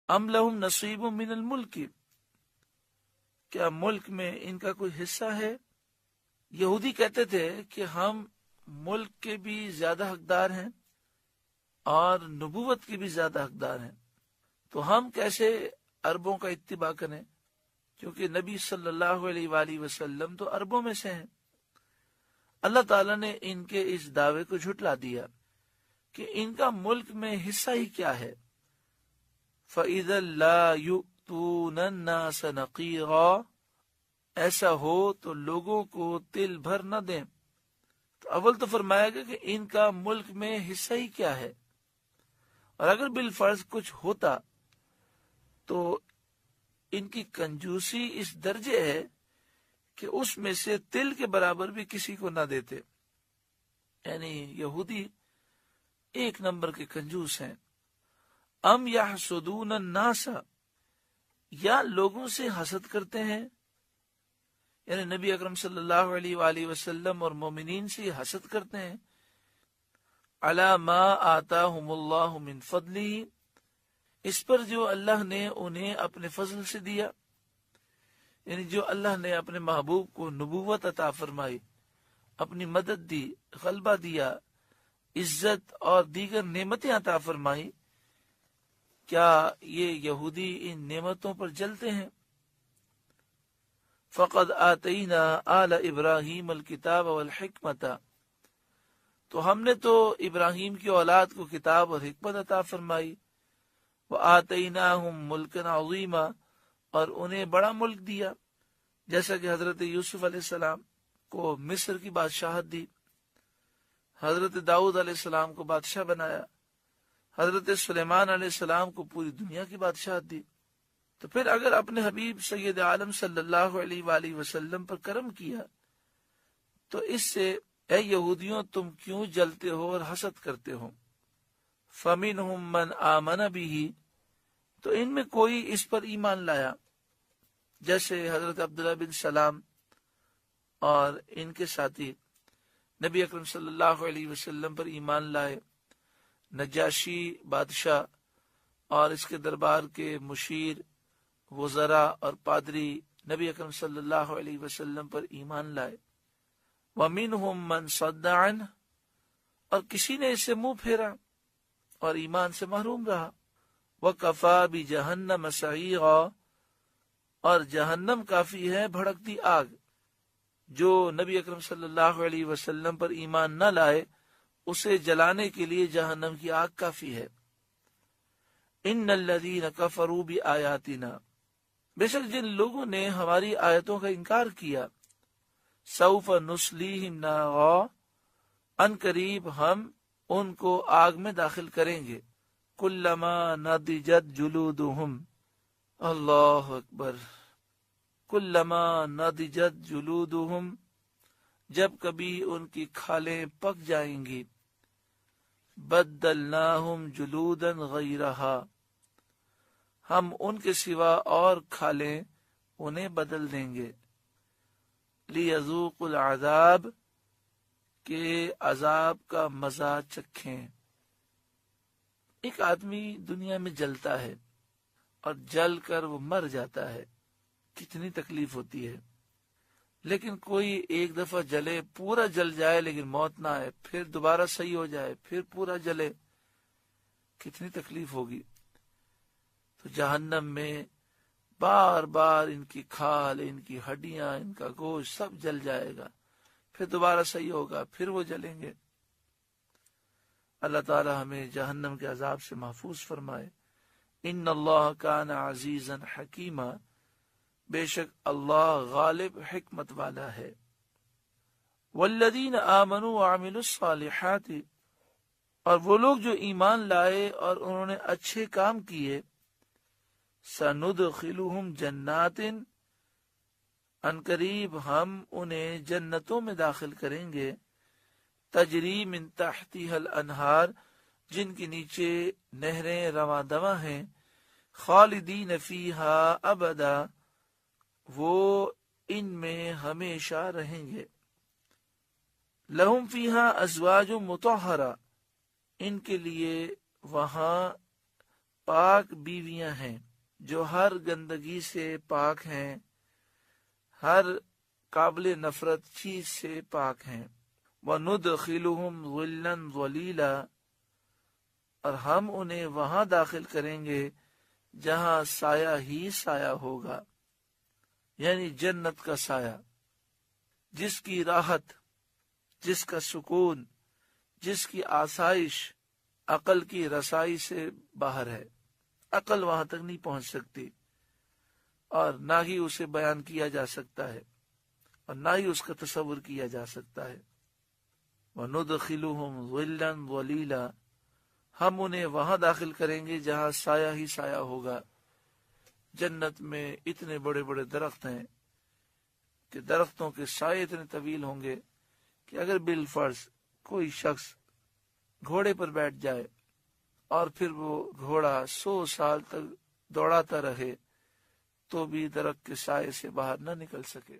ام لہم نصیب من الملک، کیا ملک میں ان کا کوئی حصہ ہے؟ یہودی کہتے تھے کہ ہم ملک کے بھی زیادہ حقدار ہیں اور نبوت کے بھی زیادہ حقدار ہیں، تو ہم کیسے عربوں کا اتباع کریں، کیونکہ نبی صلی اللہ علیہ وآلہ وسلم تو عربوں میں سے ہیں۔ اللہ تعالیٰ نے ان کے اس دعوے کو جھٹلا دیا کہ ان کا ملک میں حصہ ہی کیا ہے۔ فَإِذَا لَا يُؤْتُونَ النَّاسَ نَقِيرًا، ایسا ہو تو لوگوں کو تل بھر نہ دیں۔ تو اول تو فرمایا گیا کہ ان کا ملک میں حصہ ہی کیا ہے، اور اگر بالفرض کچھ ہوتا تو ان کی کنجوسی اس درجے ہے کہ اس میں سے تل کے برابر بھی کسی کو نہ دیتے، یعنی یہودی ایک نمبر کے کنجوس ہیں۔ ام یحسدون الناس، یا لوگوں سے حسد کرتے ہیں، یعنی نبی اکرم صلی اللہ علیہ وآلہ وسلم اور مومنین سے حسد کرتے ہیں۔ علی ما آتاہم اللہ من فضلہ، اس پر جو اللہ نے انہیں اپنے فضل سے دیا، یعنی جو اللہ نے اپنے محبوب کو نبوت عطا فرمائی، اپنی مدد دی، غلبہ دیا، عزت اور دیگر نعمتیں عطا فرمائی، کیا یہ یہودی ان نعمتوں پر جلتے ہیں؟ فقد آتینا آل ابراہیم الکتاب والحکمت، تو ہم نے تو ابراہیم کی اولاد کو کتاب اور حکمت عطا فرمائی۔ وآتیناہم ملکا عظیما، اور انہیں بڑا ملک دیا، جیسا کہ حضرت یوسف علیہ السلام کو مصر کی بادشاہت دی، حضرت داؤد علیہ السلام کو بادشاہ بنایا، حضرت سلیمان علیہ السلام کو پوری دنیا کی بادشاہت دی۔ تو پھر اگر اپنے حبیب سید عالم صلی اللہ علیہ وآلہ وسلم پر کرم کیا تو اس سے اے یہودیوں تم کیوں جلتے ہو اور حسد کرتے ہو؟ فَمِنْهُمْ مَنْ آمَنَ بِهِ، تو ان میں کوئی اس پر ایمان لایا، جیسے حضرت عبداللہ بن سلام اور ان کے ساتھی نبی اکرم صلی اللہ علیہ وسلم پر ایمان لائے، نجاشی بادشاہ اور اس کے دربار کے مشیر، وزراء اور پادری نبی اکرم صلی اللہ علیہ وسلم پر ایمان لائے۔ وَمِنْهُمْ مَنْ صَدَّ عَنْهُ، اور کسی نے اس سے منہ پھیرا اور ایمان سے محروم رہا۔ وَكَفَى بِجَهَنَّمَ سَعِيرًا، اور جہنم کافی ہے بھڑکتی آگ، جو نبی اکرم صلی اللہ علیہ وسلم پر ایمان نہ لائے اسے جلانے کے لیے جہنم کی آگ کافی ہے۔ ان الذین کفروا بآیاتنا، بے شک جن لوگوں نے ہماری آیتوں کا انکار کیا، سوف نصلیہم نارا، ان قریب ہم ان کو آگ میں داخل کریں گے، کلما نضجت جلودہم، اللہ اکبر، کلما نضجت جلودہم، جب کبھی ان کی کھالیں پک جائیں گی، بدلناہم جلودا غیرہا، ہم ان کے سوا اور کھالیں انہیں بدل دیں گے، لیذوقوا العذاب، کہ عذاب کا مزہ چکھیں۔ ایک آدمی دنیا میں جلتا ہے اور جل کر وہ مر جاتا ہے، کتنی تکلیف ہوتی ہے، لیکن کوئی ایک دفعہ جلے، پورا جل جائے لیکن موت نہ آئے، پھر دوبارہ صحیح ہو جائے، پھر پورا جلے، کتنی تکلیف ہوگی۔ تو جہنم میں بار بار ان کی کھال، ان کی ہڈیاں، ان کا گوشت سب جل جائے گا، پھر دوبارہ صحیح ہوگا، پھر وہ جلیں گے۔ اللہ تعالی ہمیں جہنم کے عذاب سے محفوظ فرمائے۔ ان اللہ کان عزیزا حکیما، بے شک اللہ غالب حکمت والا ہے۔ والذین آمنوا وعملوا الصالحات، اور وہ لوگ جو ایمان لائے اور انہوں نے اچھے کام کیے، سندخلہم جنات، ان قریب ہم انہیں جنتوں میں داخل کریں گے، تجری من تحتها الانہار، جن کے نیچے نہریں رواں دواں ہیں، خالدین فیہا ابدا، وہ ان میں ہمیشہ رہیں گے۔ لہم فیہا ازواج مطہرہ، ان کے لیے وہاں پاک بیویاں ہیں جو ہر گندگی سے پاک ہیں، ہر قابل نفرت چیز سے پاک ہیں۔ وَنُدْخِلُهُمْ ظِلًّا ظَلِيلًا، اور ہم انہیں وہاں داخل کریں گے جہاں سایہ ہی سایہ ہوگا، یعنی جنت کا سایہ، جس کی راحت، جس کا سکون، جس کی آسائش عقل کی رسائی سے باہر ہے۔ عقل وہاں تک نہیں پہنچ سکتی، اور نہ ہی اسے بیان کیا جا سکتا ہے، اور نہ ہی اس کا تصور کیا جا سکتا ہے۔ وَنُدْخِلُهُمْ ظِلًّا ظَلِيلًا، ہم انہیں وہاں داخل کریں گے جہاں سایہ ہی سایہ ہوگا۔ جنت میں اتنے بڑے بڑے درخت ہیں کہ درختوں کے سائے اتنے طویل ہوں گے کہ اگر بالفرض کوئی شخص گھوڑے پر بیٹھ جائے اور پھر وہ گھوڑا 100 سال تک دوڑاتا رہے تو بھی درخت کے سائے سے باہر نہ نکل سکے۔